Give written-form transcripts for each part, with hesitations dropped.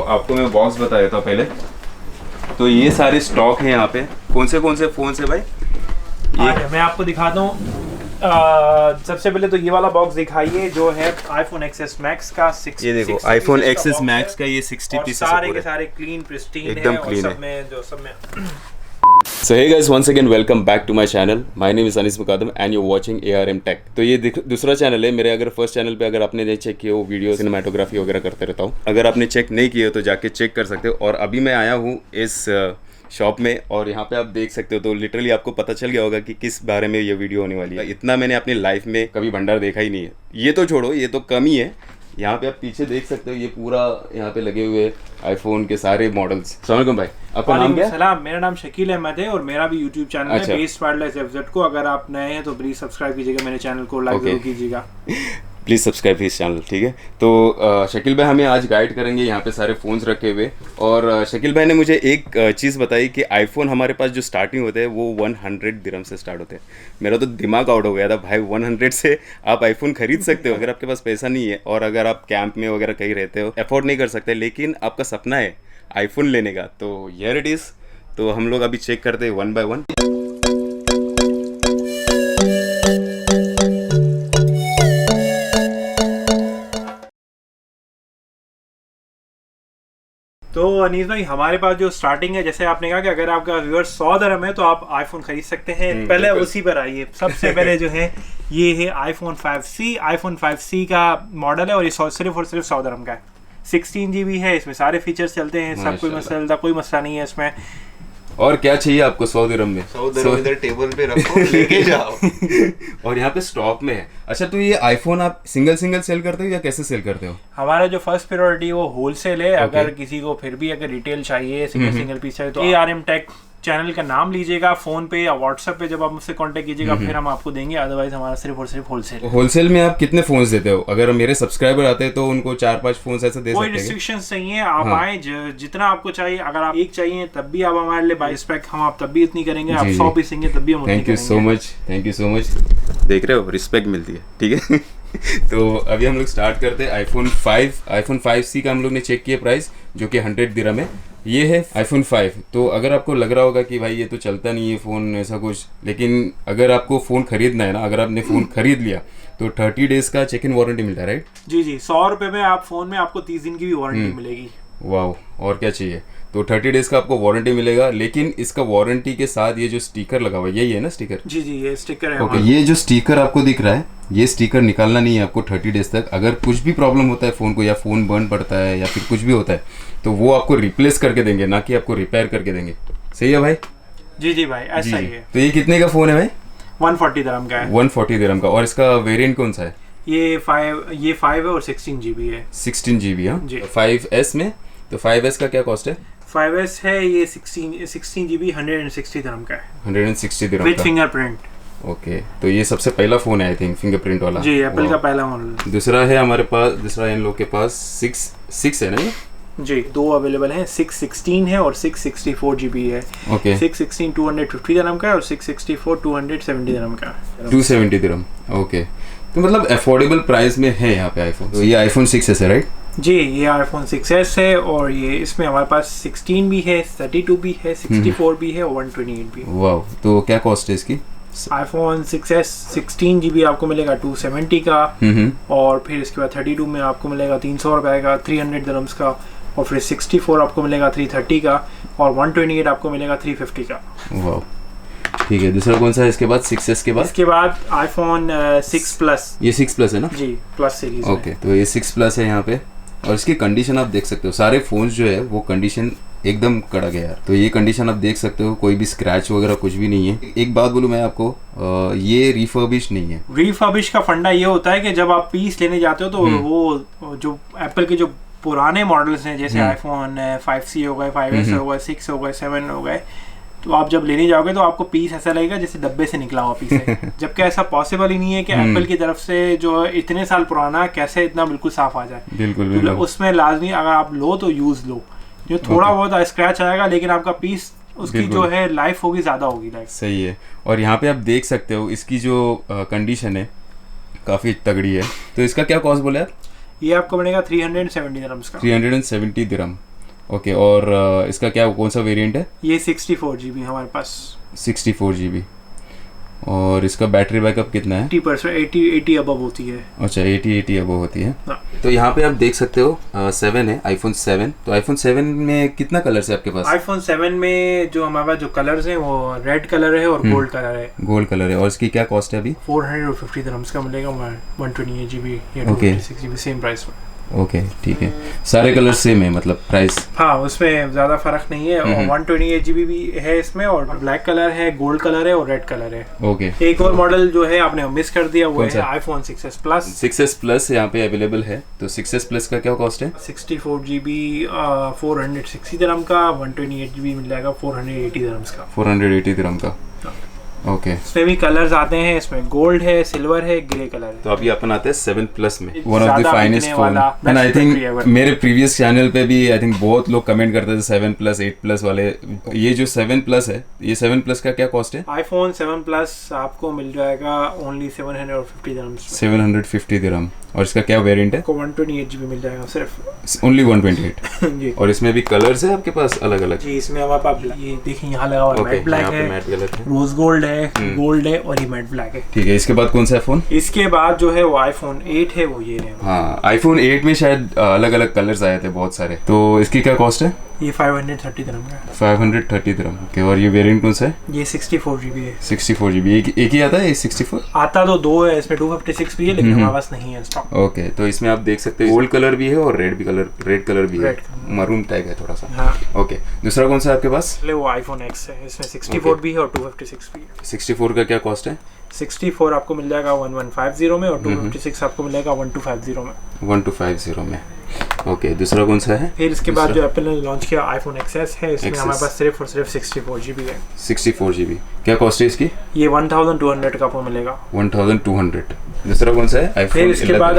आपको मैं बॉक्स बता देता हूँ पहले। तो ये सारे स्टॉक हैं यहाँ पे। कौन से फ़ोन से भाई? ये मैं आपको दिखाता हूँ। सबसे पहले तो ये वाला बॉक्स दिखाइए जो है आईफोन एक्सएस मैक्स का। ये देखो आईफोन एक्सएस मैक्स का ये 60 पीस सारे के सारे क्लीन प्रिस्टीन एकदम क्लीन है। सब में So hey guys, once again welcome back to my channel. My name is Anis Muqaddam and you're watching ARM Tech. तो ये दूसरा चैनल है मेरे। अगर फर्स्ट चैनल पे अगर आपने नहीं चेक किया वो वीडियो सिनेमाटोग्राफी वगैरह करते रहता हूँ। अगर आपने चेक नहीं किया तो जाके चेक कर सकते हो। और अभी मैं आया हूँ इस शॉप में और यहाँ पे आप देख सकते हो तो लिटरली आपको पता चल गया होगा कि किस बारे में ये वीडियो होने वाली है। इतना मैंने अपनी लाइफ में कभी भंडार देखा ही नहीं है। ये तो छोड़ो, ये तो कम ही है। यहाँ पे आप पीछे देख सकते हो ये पूरा यहाँ पे लगे हुए आईफोन के सारे मॉडल्स। अस्सलाम वालेकुम भाई, आपका नाम क्या है? सलाम, मेरा नाम शकील अहमद है और मेरा भी यूट्यूब चैनल है बेस्ट वायरलेस एफजेड को। अगर आप नए हैं तो प्लीज सब्सक्राइब कीजिएगा, मेरे चैनल को लाइक जरूर कीजिएगा। प्लीज़ सब्सक्राइब इस चैनल, ठीक है। तो शकील भाई हमें आज गाइड करेंगे यहाँ पे सारे फ़ोन्स रखे हुए। और शकील भाई ने मुझे एक चीज़ बताई कि आईफोन हमारे पास जो स्टार्टिंग होते हैं वो 100 दिरहम से स्टार्ट होते हैं। मेरा तो दिमाग आउट हो गया था भाई, 100 से आप आईफोन खरीद सकते हो अगर आपके पास पैसा नहीं है और अगर आप कैंप में वगैरह कहीं रहते हो, अफोर्ड नहीं कर सकते, लेकिन आपका सपना है आईफोन लेने का, तो हियर इट इज़। तो हम लोग अभी चेक करते हैं 1 बाय 1। तो अनीस भाई हमारे पास जो स्टार्टिंग है, जैसे आपने कहा कि अगर आपका व्यूअर्स 100 दिरहम है तो आप आईफोन खरीद सकते हैं। पहले उसी पर आइए। सबसे पहले जो है ये है आईफोन 5C। आईफोन 5C का मॉडल है और ये सिर्फ और सिर्फ 100 दिरहम का है। 16 GB है, इसमें सारे फीचर्स चलते हैं, सब कोई मसला नहीं है इसमें। और क्या चाहिए आपको 100 दिरहम में? 100 दिरहम इधर टेबल पे रखो, लेके जाओ। और यहाँ पे स्टॉक में है। अच्छा, तो ये आईफोन आप सिंगल सेल करते हो या कैसे सेल करते हो? हमारा जो फर्स्ट प्रायोरिटी वो होलसेल है। अगर किसी को फिर भी अगर रिटेल चाहिए, सिंगल पीस चाहिए तो ARM टेक चैनल का नाम लीजिएगा, फोन पे या व्हाट्सएप पे जब आप मुझसे कांटेक्ट कीजिएगा फिर हम आपको देंगे। अदरवाइज हमारा सिर्फ और सिर्फ होलसेल में। आप कितने फोन्स देते हो? अगर मेरे सब्सक्राइबर आते हैं तो उनको 4-5 फोन्स ऐसे दे सकते हैं? कोई रिस्ट्रिक्शंस नहीं है, आप आए जितना आपको चाहिए। अगर आप एक चाहिए तब भी आप हमारे लिए बाई स्पेक हम आप तब भी इतनी करेंगे। आप 100 पीस देंगे तब भी हम उतनी करेंगे। Thank you so much. देख रहे हो, रिस्पेक्ट मिलती है, ठीक है। तो अभी हम लोग स्टार्ट करते हैं आईफोन 5C का हम लोग ने चेक किया प्राइस, जो कि 100 दिरहम है। ये है आईफोन 5। तो अगर आपको लग रहा होगा कि भाई ये तो चलता नहीं है फ़ोन ऐसा कुछ, लेकिन अगर आपको फ़ोन खरीदना है ना, अगर आपने फ़ोन खरीद लिया तो 30 डेज़ का चेक इन वारंटी मिलता है, राइट? जी 100 रुपये में आप फ़ोन में आपको 30 दिन की भी वारंटी मिलेगी। वाह, और क्या चाहिए। तो 30 डेज़ का आपको वारंटी मिलेगा, लेकिन इसका वारंटी के साथ ये जो स्टिकर लगा हुआ है, यही है ना स्टिकर? जी ये स्टिकर है। ओके, ये जो स्टिकर आपको दिख रहा है, ये स्टिकर निकालना नहीं है आपको 30 डेज़ तक। अगर कुछ भी प्रॉब्लम होता है फ़ोन को, या फ़ोन बर्न पड़ता है या फिर कुछ भी होता है, तो वो आपको रिप्लेस करके देंगे, ना कि आपको रिपेयर करके देंगे। सही है भाई? जी भाई ऐसा ही है। तो ये कितने का फ़ोन है भाई? 140 दिरहम का है। 140 दिरहम का। और इसका वेरिएंट कौन सा है? ये 5 है और 16 GB है। 16 GB, हाँ। 5S में, तो 5S का क्या कॉस्ट है? 5S है ये 16 GB 160 दिरहम का है। 160 दिरहम विद फिंगरप्रिंट। ओके, तो ये सबसे पहला फ़ोन है आई थिंक फिंगरप्रिंट वाला। जी, एप्पल का पहला मॉडल। दूसरा है हमारे पास, दूसरा इन लोग के पास 6 है ना ये? जी, 2 अवेलेबल हैं। 616 है और 664 GB है। ओके। 616 250 दिरहम का है और 664 270 दिरहम का। 270 दिरहम, ओके। तो मतलब अफोर्डेबल प्राइस में है यहाँ पे आईफोन। तो ये आईफोन 6s है, राइट? जी, ये आईफोन 6s है और ये इसमें हमारे पास 16 भी है, 32 भी है, 64 भी है और 128 भी है। वाह, तो क्या कॉस्ट है इसकी? आईफोन 6s 16 GB आपको मिलेगा 270 का, और फिर इसके बाद 32 में आपको मिलेगा 300 रुपए का, 300 दिरहम्स का, और फिर 64 आपको मिलेगा 330 का, और 128 आपको मिलेगा 350 का। वाह, ठीक है। दूसरा कौन सा है इसके बाद 6s के बाद? इसके बाद आईफोन 6 प्लस। ये 6 प्लस है ना? जी, प्लस सीरीज। ओके, तो ये 6 प्लस है यहाँ पे। और इसकी कंडीशन आप देख सकते हो, सारे फोन्स जो है वो कंडीशन एकदम कड़क है यार। तो ये कंडीशन आप देख सकते हो, कोई भी स्क्रैच वगैरह कुछ भी नहीं है। एक बात बोलूँ मैं आपको, ये रिफर्बिश नहीं है। रिफर्बिश का फंडा ये होता है कि जब आप पीस लेने जाते हो तो वो जो एप्पल के जो पुराने मॉडल्स हैं, जैसे आईफोन 5C हो गए, 5S हो गए, 6 हो गए, 7 हो गए, तो आप जब लेने जाओगे तो आपको पीस ऐसा लगेगा जैसे डब्बे से निकला हुआ पीस है। जबकि ऐसा पॉसिबल ही नहीं है कि एप्पल की तरफ से जो इतने साल पुराना कैसे इतना बिल्कुल साफ आ जाए। बिल्कुल। उसमें लाजमी अगर आप लो तो यूज लो, जो थोड़ा बहुत स्क्रैच आएगा लेकिन आपका पीस उसकी जो है लाइफ होगी ज़्यादा होगी लाइफ। सही है। और यहाँ पे आप देख सकते हो इसकी जो कंडीशन है काफ़ी तगड़ी है। तो इसका क्या कॉस्ट बोले आप? ये आपको बनेगा 370 दिरहम्स का। 370 दिरहम। ओके, और इसका क्या कौन सा वेरिएंट है? ये 64 GB हमारे पास। 64 GB। और इसका बैटरी बैकअप कितना है? 80% 80 अबव होती है। अच्छा, 80 अबव होती है। हाँ। तो यहाँ पे आप देख सकते हो 7 है, iPhone 7। तो iPhone 7 में कितना कलर्स है आपके पास? iPhone 7 में जो हमारे पास जो कलर्स हैं वो रेड कलर है और गोल्ड कलर है। गोल्ड कलर है। और इसकी क्या कॉस्ट है अभी? 450 दिरहम्स का मिलेगा, 128 GB या Okay. 256 GB सेम प्राइस में। ओके, ठीक है। सारे कलर सेम है मतलब प्राइस? हाँ, उसमें ज़्यादा फर्क नहीं है। और 128 GB भी है इसमें, और ब्लैक कलर है, गोल्ड कलर है और रेड कलर है। ओके। एक और मॉडल जो है आपने मिस कर दिया, वो कौन है सा? iPhone 6s Plus। 6s Plus यहाँ पे अवेलेबल है। तो 6s Plus का क्या कॉस्ट है? 64 GB 460 दिरहम का, 128 GB मिल जाएगा 480 दिरहम्स का। 480 दिरहम का। ओके। इसमें भी कलर्स आते हैं, इसमें गोल्ड है, सिल्वर है, ग्रे कलर है। तो अभी अपन आते हैं 7 Plus में। वन ऑफ द ज़्यादा फाइनेस्ट बिकने फोन। वाला and I best battery think ever। मेरे प्रीवियस चैनल पे भी आई थिंक बहुत लोग कमेंट करते थे 7 Plus 8 Plus वाले। ये जो 7 Plus है, ये 7 Plus का क्या कॉस्ट है? iPhone 7 Plus आपको मिल जाएगा ओनली 750 दिरहम्स में। 750 दिरहम। और इसका क्या वेरिएंट है? आपको 128 GB मिल जाएगा सिर्फ। ओनली 128। जी और इसमें भी कलर्स है आपके पास अलग अलग? जी, इसमें हमारे पास ये देखिए यहाँ लगा हुआ है, ओके, मैट ब्लैक यहाँ पे है, मैट कलर है। रोज गोल्ड है, गोल्ड है और ये मैट ब्लैक है। ठीक है। इसके बाद कौन सा है फोन? इसके बाद जो है वो iPhone 8 है, वो ये है। हाँ, iPhone 8 में शायद अलग अलग कलर्स आए थे बहुत सारे। तो इसकी क्या कॉस्ट है? ये 530 दिरहम का है। 530 दिरहम। ओके। और ये वेरिएंट कौन सा है? ये 64 GB है। 64 GB। एक ही आता है ये 64? आता तो दो है, इसमें 256 भी है, लेकिन हमारे पास नहीं है स्टॉक। ओके। तो इसमें आप देख सकते हैं गोल्ड कलर भी है और रेड कलर भी है। Red color। मरून टाइप है थोड़ा सा। हाँ, ओके। दूसरा कौन सा है आपके पास? पहले वो iPhone X है, इसमें 64 भी है और 256 भी है। 64 का क्या कॉस्ट है? 64 आपको मिल जाएगा 1150 में और 256 आपको मिलेगा 1250 में। 1250 में। ओके। दूसरा कौन सा है? फिर इसके बाद जो एप्पल ने लॉन्च किया iPhone XS है, इसमें XS। हमारे पास सिर्फ और सिर्फ 64 GB है। 64 GB। क्या कॉस्ट है इसकी? ये 1200 का आपको मिलेगा। 1200। दूसरा कौन सा है? iPhone फिर इसके 11। बाद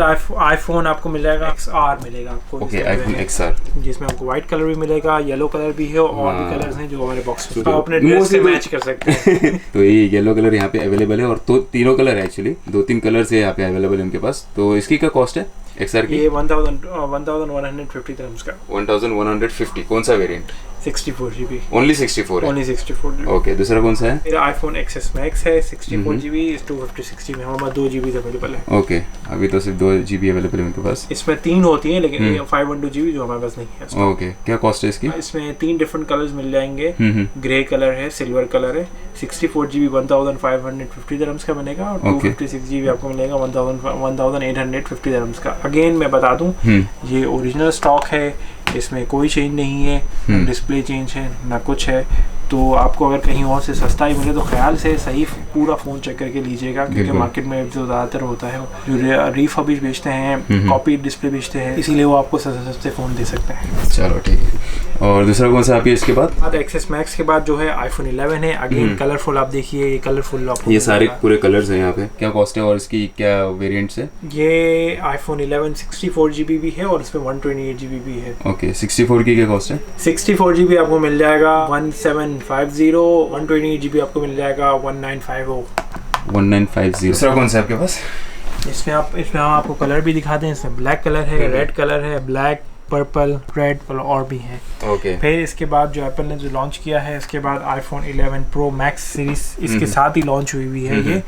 iPhone आपको मिल जाएगा XR मिलेगा आपको। ओके, जिसमें iPhone है- XR। जिसमें आपको व्हाइट कलर भी मिलेगा, येलो कलर भी है और भी हाँ। कलर्स हैं जो हमारे बॉक्स में तो आप अपने ड्रेस से mostly- मैच कर सकते हैं। तो ये येलो कलर यहाँ पे अवेलेबल है। और तो तीनों कलर है एक्चुअली, 2-3 कलर से यहाँ पे अवेलेबल है उनके पास। तो इसकी क्या कॉस्ट है XR की? ये 1150 दिरहम्स का। 1150। कौन सा वेरिएंट? 64 GB। ओनली 64 है। Only 64 GB। ओके। दूसरा कौन सा है? फिर iPhone XS Max है 64 GB, 256 GB में हमारे पास 2 GB अवेलेबल है। ओके। अभी तो सिर्फ 2 GB अवेलेबल है उनके पास। इसमें 3 होती हैं, लेकिन ये 512 GB जो हमारे पास नहीं है। ओके। क्या कॉस्ट है इसकी? इसमें 3 डिफरेंट कलर्स मिल जाएंगे। ग्रे कलर है, सिल्वर कलर है। 64 GB 1550 दिरहम्स का बनेगा और Okay. 256 GB आपको मिलेगा 1850 दिरहम्स का। अगेन मैं बता दूं, ये ओरिजिनल स्टॉक है, इसमें कोई चेंज नहीं है, ना डिस्प्ले चेंज है ना कुछ है। तो आपको अगर कहीं और से सस्ता ही मिले तो ख्याल से सही पूरा फ़ोन चेक करके लीजिएगा, क्योंकि बिल्कुल। मार्केट में जो ज़्यादातर होता है जो रीफर्बिश बेचते हैं, कॉपी डिस्प्ले बेचते हैं, इसीलिए वो आपको सस्ते सस्ते फ़ोन दे सकते हैं। चलो ठीक है। और दूसरा कौन सा आप इसके बाद? XS Max के बाद जो है iPhone 11 है। अगेन कलरफुल, आप देखिए ये कलरफुल आपको ये मिल सारे जाएगा। पूरे कलर्स हैं यहाँ पे। क्या कॉस्ट है और इसकी क्या वेरिएंट्स है? ये iPhone 11 64 GB भी है और इसमें 128 GB भी है। ओके। 64 की क्या कॉस्ट है? 64 GB आपको मिल जाएगा 1750, 128 GB आपको मिल जाएगा 1950। 1950। दूसरा कौन सा है आपके पास? इसमें हम आपको कलर भी दिखा दें। इसमें ब्लैक कलर है, रेड कलर है, ब्लैक, पर्पल, रेड और भी है। ओके। फिर इसके बाद जो एप्पल ने जो लॉन्च किया है, इसके बाद iPhone 11 Pro Max सीरीज इसके साथ ही लॉन्च हुई है ये,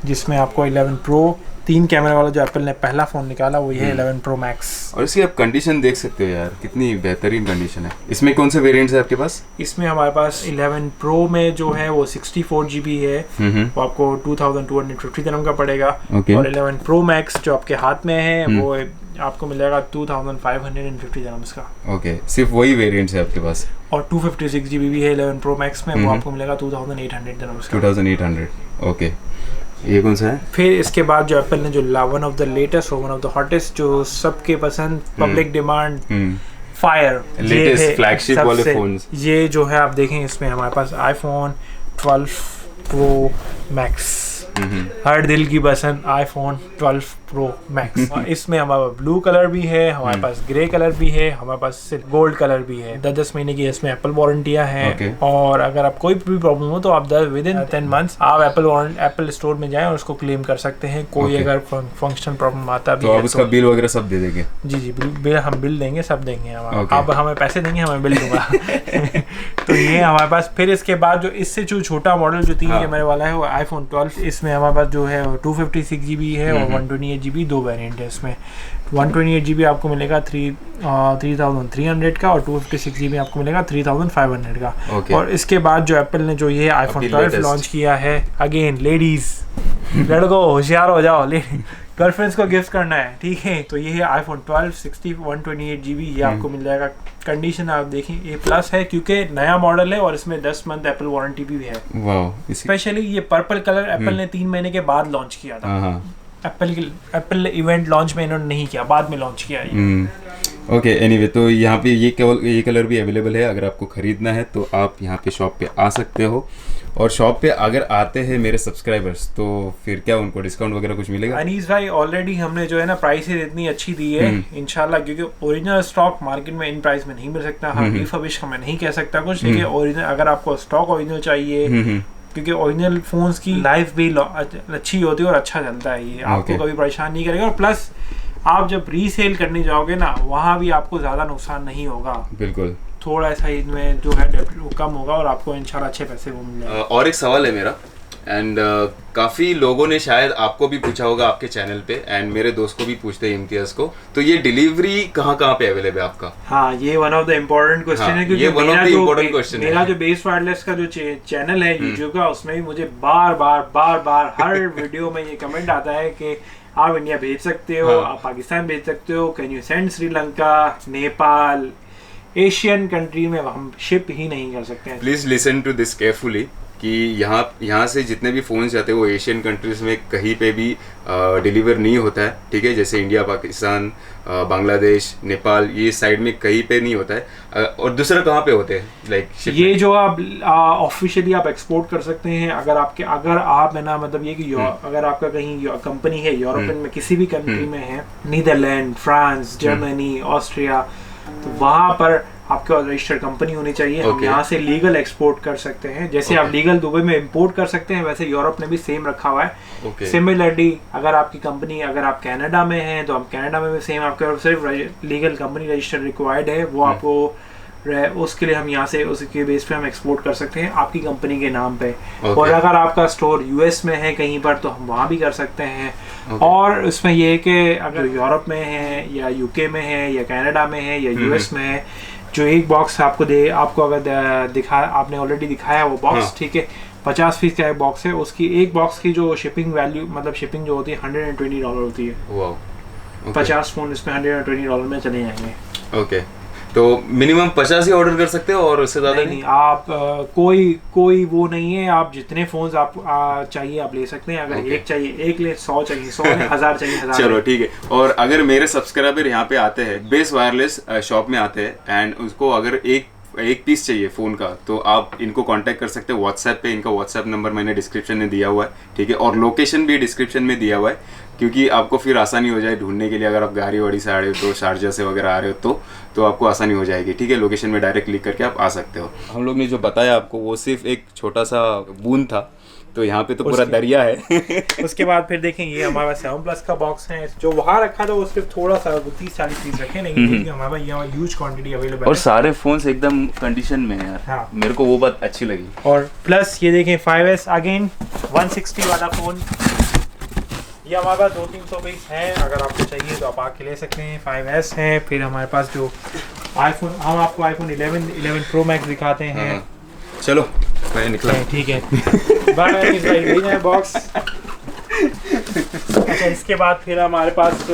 जिसमें आपको 11 Pro 3 कैमरे वाला जो एप्पल ने पहला फ़ोन निकाला वो ये है 11 Pro Max। और इसकी आप कंडीशन देख सकते हो यार, कितनी बेहतरीन कंडीशन है। इसमें कौन से वेरिएंट्स है आपके पास? इसमें हमारे पास 11 Pro में जो है वो 64 GB है, वो आपको 2250 दिरहम का पड़ेगा। ओके। और 11 Pro Max जो आपके हाथ में है वो आपको मिलेगा 2550 दिरहम्स का। ओके। सिर्फ वही वेरिएंट्स है आपके पास? और 256 GB भी है 11 Pro Max में, वो आपको मिलेगा 2800 दिरहम्स का। 2800। ओके। ये कौन सा है? फिर इसके बाद जो एप्पल ने जो one of the latest one of the hottest जो सबके पसंद public demand fire latest flagship वाले फोन्स, ये जो है आप देखें, इसमें हमारे पास iPhone 12 Pro Max, हर दिल की पसंद iPhone 12 प्रो मैक्स। इसमें हमारे पास ब्लू कलर भी है, हमारे पास ग्रे कलर भी है, हमारे पास गोल्ड कलर भी है। 10 महीने की इसमें एप्पल वारंटियां हैं। और अगर आप कोई भी प्रॉब्लम हो तो आप विद इन 10 मंथ्स आप एप्पल स्टोर में जाएं और उसको क्लेम कर सकते हैं। कोई अगर फंक्शन प्रॉब्लम आता भी तो है आप उसका बिल वगैरह सब दे देंगे? जी बिल हम बिल देंगे, सब देंगे। आप हमें पैसे देंगे, हमें बिल दूंगा। तो ये हमारे पास। फिर इसके बाद जो इससे जो छोटा मॉडल जो 3 कैमरे वाला है वो iPhone 12। इसमें हमारे पास जो है 256 GB है और 128 GB, 2 वेरिएंट है इसमें। 128 GB आपको मिलेगा 3300 का और 256 GB आपको मिलेगा 3500 का। और इसके बाद जो एप्पल ने जो ये iPhone 12 लॉन्च किया है, अगेन लेडीज लड़को होशियार हो जाओ, गर्लफ्रेंड्स को गिफ्ट करना है, ठीक है। तो ये है iPhone 12 60 128 GB, ये आपको मिल जाएगा। कंडीशन आप देखें A+ है क्योंकि नया मॉडल है और इसमें 10 मंथ एप्पल वारंटी भी है। वाह। स्पेशली ये पर्पल कलर एप्पल ने 3 महीने के बाद लॉन्च किया था। एप्पल इवेंट लॉन्च में इन्होंने नहीं किया, बाद में लॉन्च किया ये। ओके, एनीवे, तो यहाँ पे ये कलर भी अवेलेबल है। अगर आपको ख़रीदना है तो आप यहाँ पे शॉप पे आ सकते हो। और शॉप पे अगर आते हैं मेरे सब्सक्राइबर्स तो फिर क्या उनको डिस्काउंट वगैरह कुछ मिलेगा? अनीस भाई, ऑलरेडी हमने जो है ना प्राइसेस इतनी अच्छी दी है इंशाल्लाह, क्योंकि ओरिजिनल स्टॉक मार्केट में इन प्राइस में नहीं मिल सकता। हम रिफर्बिश हमें नहीं कह सकता कुछ, लेकिन ओरिजिनल अगर आपको स्टॉक ओरिजिनल चाहिए, क्योंकि ओरिजिनल फोन्स की लाइफ भी अच्छी होती है और अच्छा चलता है, ये आपको कभी परेशान नहीं करेगा। और प्लस आप जब रीसेल करने जाओगे ना, वहाँ भी आपको ज़्यादा नुकसान नहीं होगा। बिल्कुल, थोड़ा सा इनमें जो है वो कम होगा और आपको इंशाल्लाह अच्छे पैसे वो मिल जाएंगे। और एक सवाल है मेरा, एंड काफ़ी लोगों ने शायद आपको भी पूछा होगा आपके चैनल पे, एंड मेरे दोस्त को भी पूछते हैं, इम्तियाज़ को, तो ये डिलीवरी कहाँ पे अवेलेबल है आपका? हाँ, ये one of the important question है, क्योंकि मेरा जो बेस वायरलेस का जो चैनल है यूट्यूब का, उसमें भी मुझे बार बार हर वीडियो में ये कमेंट आता है कि आप इंडिया भेज सकते हो, आप पाकिस्तान भेज सकते हो, can you send Sri Lanka, Nepal, Asian country में हम शिप ही नहीं कर सकते हैं। Please listen to this carefully कि यहाँ से जितने भी फ़ोन्स जाते हैं वो एशियन कंट्रीज़ में कहीं पे भी डिलीवर नहीं होता है, ठीक है। जैसे इंडिया, पाकिस्तान, बांग्लादेश, नेपाल, ये साइड में कहीं पे नहीं होता है। और दूसरा कहाँ पे होते हैं लाइक ये जो आप ऑफिशियली आप एक्सपोर्ट कर सकते हैं, अगर आप है ना, मतलब ये कि अगर आपका कहीं कंपनी है यूरोपियन में किसी भी कंट्री में है, नीदरलैंड, फ्रांस, जर्मनी, ऑस्ट्रिया, तो वहाँ पर आपके पास रजिस्टर्ड कंपनी होनी चाहिए। हम यहाँ से लीगल एक्सपोर्ट कर सकते हैं, जैसे आप लीगल दुबई में इंपोर्ट कर सकते हैं, वैसे यूरोप ने भी सेम रखा हुआ है। सिमिलरली अगर आपकी कंपनी, अगर आप कनाडा में हैं तो आप कनाडा में भी सेम, आपके सिर्फ लीगल कंपनी रजिस्टर्ड रिक्वायर्ड है, वो आपको उसके लिए हम यहाँ से उसके बेस पे हम एक्सपोर्ट कर सकते हैं आपकी कंपनी के नाम पे। और अगर आपका स्टोर यूएस में है कहीं पर तो हम वहाँ भी कर सकते हैं। और इसमें ये है कि अगर यूरोप में है या यूके में है या कनाडा में है या यूएस में है, जो एक बॉक्स आपको अगर आपने ऑलरेडी दिखाया वो बॉक्स, ठीक है, 50 पीस का एक बॉक्स है, उसकी एक बॉक्स की जो शिपिंग वैल्यू, मतलब शिपिंग जो होती है $120 होती है। 50 फोन इसमें $120 में चले जाएंगे। ओके, तो मिनिमम 50 ही ऑर्डर कर सकते हो और उससे ज़्यादा नहीं? आप कोई वो नहीं है, आप जितने फोन्स आप चाहिए आप ले सकते हैं। अगर एक चाहिए एक ले, 100 चाहिए 100, 1000 चाहिए 1000। चलो ठीक है। और अगर मेरे सब्सक्राइबर यहाँ पे आते हैं, बेस वायरलेस शॉप में आते हैं, एंड उसको अगर एक पीस चाहिए फ़ोन का, तो आप इनको कांटेक्ट कर सकते हैं व्हाट्सएप पे। इनका व्हाट्सएप नंबर मैंने डिस्क्रिप्शन में दिया हुआ है, ठीक है, और लोकेशन भी डिस्क्रिप्शन में दिया हुआ है, क्योंकि आपको फिर आसानी हो जाए ढूंढने के लिए। अगर आप गाड़ी वाड़ी से आ रहे हो तो शारजा से वगैरह आ रहे हो तो आपको आसानी हो जाएगी, ठीक है। लोकेशन में डायरेक्ट क्लिक करके आप आ सकते हो। हम लोग ने जो बताया आपको वो सिर्फ एक छोटा सा बूंद था, तो यहाँ पे तो पूरा दरिया है। उसके बाद फिर देखें, ये हमारा 7+ का बॉक्स है, जो वहाँ रखा था वो सिर्फ थोड़ा सा 30-40 पीस रखे, लेकिन हमारे यहाँ ह्यूज क्वांटिटी अवेलेबल है। और सारे फोन्स एकदम कंडीशन में है यार। हाँ। मेरे को वो बात अच्छी लगी। और प्लस ये देखें 5S अगेन 160 वाला फोन, ये हमारे पास 200-300 पीस हैं, अगर आपको चाहिए तो आप आके ले सकते हैं। 5S है। फिर हमारे पास जो आईफोन, हम आपको आईफोन 11 प्रो मैक्स दिखाते हैं। चलो मैं निकला, ठीक है। बॉक्स। अच्छा, इसके बाद फिर हमारे पास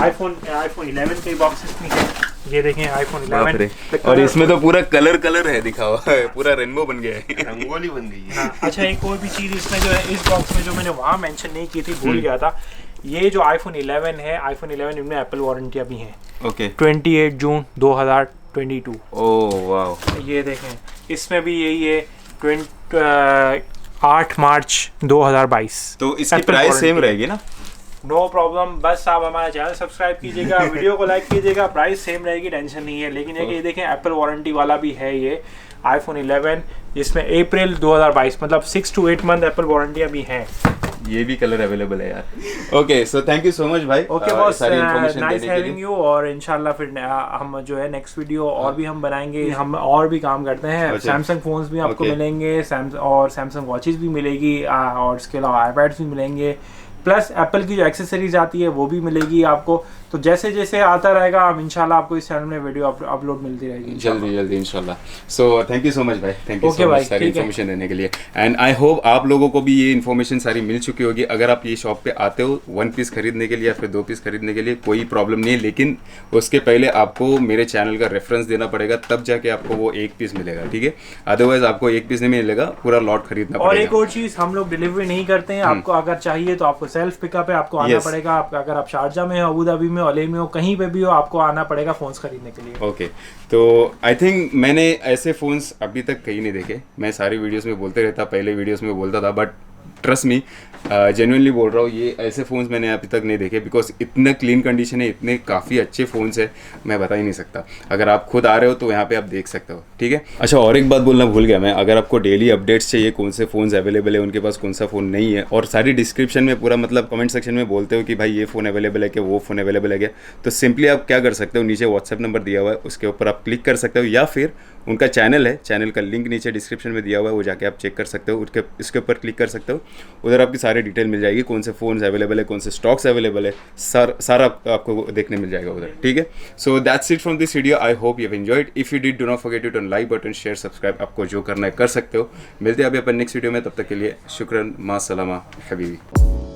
आईफोन 11 के बॉक्सेस भी हैं। ये देखें आईफोन 11, और इसमें तो पूरा कलर है दिखा हुआ है, पूरा रेनबो बन गया है, रंगोली बन गई है। हाँ, अच्छा, एक और भी चीज़ इसमें जो है, इस बॉक्स में जो मैंने वहाँ मेंशन नहीं की थी, भूल गया था, ये जो आईफोन 11 है, आईफोन 11 इनमें एप्पल वारंटियाँ भी हैं। ओके, 28 जून 2022। ओह वाह। ये देखें, इसमें भी यही है 8 मार्च 2022। तो इसकी प्राइस सेम रहेगी ना? नो प्रॉब्लम, बस आप हमारा चैनल सब्सक्राइब कीजिएगा, वीडियो को लाइक कीजिएगा, प्राइस सेम रहेगी, टेंशन नहीं है। लेकिन ये देखें एप्पल वारंटी वाला भी है ये iPhone 11, जिसमें अप्रैल 2022 मतलब 6 to 8 मंथ एप्पल वारंटी अभी है। ये भी कलर अवेलेबल है यार। Okay so thank you so much भाई। ओके बॉस, सारी इन्फॉर्मेशन नाइस देने के हैविंग लिए। यू। और इंशाल्लाह फिर हम जो है नेक्स्ट वीडियो और भी हम बनाएंगे, हम और भी काम करते हैं। अच्छा। सैमसंग फोन्स भी आपको Okay. मिलेंगे, और सैमसंग वॉचेस भी मिलेगी, और इसके अलावा आईपैड्स भी मिलेंगे, प्लस एप्पल की जो एक्सेसरीज आती है वो भी मिलेगी आपको। तो जैसे जैसे आता रहेगा हम इंशाल्लाह आपको इस चैनल में वीडियो अपलोड मिलती रहेगी जल्दी इंशाल्लाह। So thank you so much भाई, थैंक यू Okay सो भाई, मच सारी ठीक है। इन्फॉर्मेशन देने के लिए। एंड आई होप आप लोगों को भी ये इन्फॉर्मेशन सारी मिल चुकी होगी। अगर आप ये शॉप पे आते हो 1 पीस खरीदने के लिए या फिर 2 पीस खरीदने के लिए कोई प्रॉब्लम नहीं है, लेकिन उसके पहले आपको मेरे चैनल का रेफरेंस देना पड़ेगा, तब जाके आपको वो 1 पीस मिलेगा, ठीक है? अदरवाइज आपको 1 पीस नहीं मिलेगा, पूरा लॉट खरीदना और एक पड़ेगा। और चीज, हम लोग डिलीवरी नहीं करते हैं। आपको अगर चाहिए तो आपको सेल्फ पिकअप है, आपको आना Yes. पड़ेगा। अगर आप शारजा में हो, अबू धाबी में हो, अले में हो, कहीं पे भी हो, आपको आना पड़ेगा फोन्स खरीदने के लिए। ओके तो आई थिंक मैंने ऐसे फ़ोन्स अभी तक कहीं नहीं देखे। मैं सारी वीडियोस में बोलते रहता, पहले वीडियोस में बोलता था, बट ट्रस्ट मी जेन्युइनली बोल रहा हूँ, ये ऐसे फ़ोन्स मैंने अभी तक नहीं देखे। बिकॉज इतना क्लीन कंडीशन है, इतने काफ़ी अच्छे फ़ोन्स है, मैं बता ही नहीं सकता। अगर आप खुद आ रहे हो तो यहाँ पे आप देख सकते हो, ठीक है? अच्छा, और एक बात बोलना भूल गया मैं, अगर आपको डेली अपडेट्स चाहिए कौन से फ़ोन्स अवेलेबल है, उनके पास कौन सा फ़ोन नहीं है, और सारी डिस्क्रिप्शन में पूरा मतलब कमेंट सेक्शन में बोलते हो कि भाई ये फ़ोन अवेलेबल है क्या, वो फ़ोन अवेलेबल है क्या, तो सिंपली आप क्या कर सकते हो, नीचे व्हाट्सएप नंबर दिया हुआ है, उसके ऊपर आप क्लिक कर सकते हो, या फिर उनका चैनल है, चैनल का लिंक नीचे डिस्क्रिप्शन में दिया हुआ है, वो जाके आप चेक कर सकते हो, इसके ऊपर क्लिक कर सकते हो, उधर आपकी सारी डिटेल मिल जाएगी, कौन से फ़ोन्स अवेलेबल है, कौन से स्टॉक्स अवेलेबल है, सारा आपको देखने मिल जाएगा उधर, ठीक है? So that's it from this video. I hope you have enjoyed. If you did, do not forget to turn like button, share, subscribe, आपको जो करना है कर सकते हो। मिलते हैं अभी अपन नेक्स्ट वीडियो में, तब तक के लिए शुक्रन, मा सलामा हबीबी।